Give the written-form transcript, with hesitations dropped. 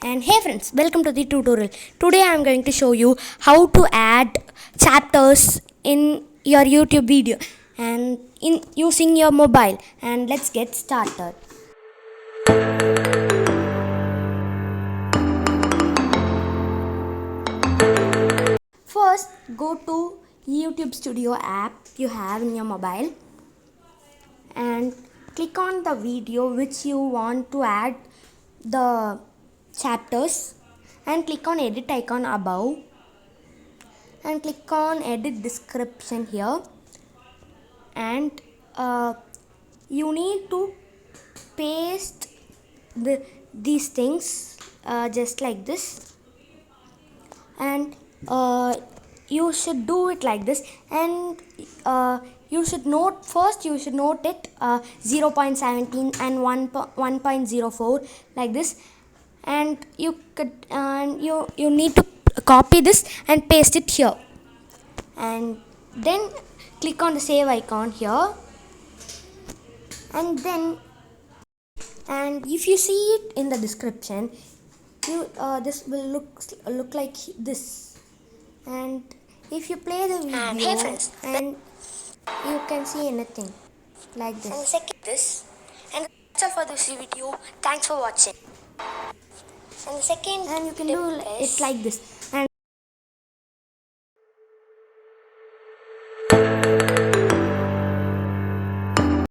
And hey friends, welcome to the tutorial. Today I am going to show you how to add chapters in your YouTube video and in using your mobile. And let's get started. First, go to YouTube Studio app you have in your mobile and click on the video which you want to add the chapters and click on edit icon above and click on edit description here, and you need to paste these things just like this, and you should do it like this, and you should note it 0.17 and 1.04 like this, and you need to copy this and paste it here, and then click on the save icon here, and if you see it in the description, this will look like this, and if you play the video and hey friends, and you can see anything like this. and second this, and that's all for this video. Thanks for watching. And second And you can tip do is it like this, and